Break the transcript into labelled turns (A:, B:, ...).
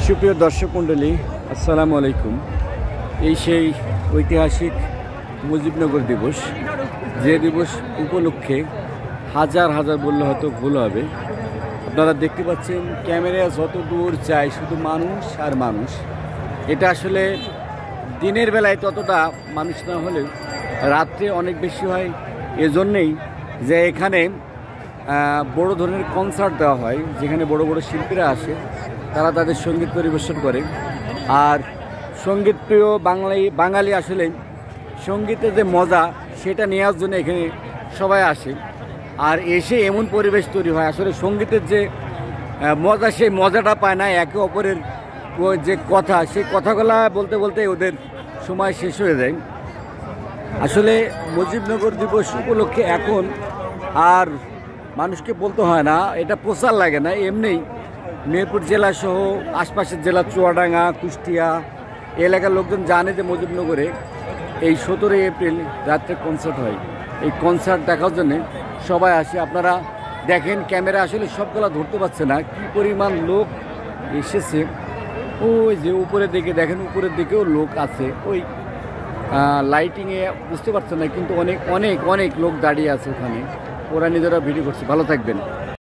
A: সুপ্রিয় দর্শক মণ্ডলী, আসসালামু আলাইকুম। এই সেই ঐতিহাসিক মুজিবনগর দিবস, যে দিবস উপলক্ষে হাজার হাজার বললে হয়তো ভুল হবে। আপনারা দেখতে পাচ্ছেন ক্যামেরা যত দূর যায় শুধু মানুষ আর মানুষ। এটা আসলে দিনের বেলায় ততটা মানুষ না হলেও রাত্রে অনেক বেশি হয়। এজন্যেই যে এখানে বড় ধরনের কনসার্ট দেওয়া হয়, যেখানে বড় বড় শিল্পীরা আসে, তারা তাদের সঙ্গীত পরিবেশন করে। আর সঙ্গীতপ্রিয় বাঙালি আসলে সঙ্গীতের যে মজা সেটা নেওয়ার জন্য এখানে সবাই আসে। আর এসে এমন পরিবেশ তৈরি হয়, আসলে সঙ্গীতের যে মজা সেই মজাটা পায় না। একে অপরের যে কথা, সেই কথাগুলা বলতে বলতে ওদের সময় শেষ হয়ে যায়। আসলে মুজিবনগর দিবস উপলক্ষে এখন আর মানুষকে বলতে হয় না, এটা প্রচার লাগে না। এমনিই মেহেরপুর জেলা সহ আশপাশের জেলা চুয়াডাঙ্গা, কুষ্টিয়া এলাকার লোকজন জানে যে মুজিবনগরে এই 17 এপ্রিল রাত্রে কনসার্ট হয়। এই কনসার্ট দেখার জন্যে সবাই আসে। আপনারা দেখেন, ক্যামেরা আসলে সবগুলা ধরতে পারছে না, কী পরিমাণ লোক এসেছে। ওই যে উপরের দিকে দেখেন, উপরের দিকেও লোক আছে। ওই লাইটিংয়ে বুঝতে পারছেন না, কিন্তু অনেক অনেক অনেক লোক দাঁড়িয়ে আছে ওখানে। ওরা নিজেরা ভিডিও করছে। ভালো থাকবেন।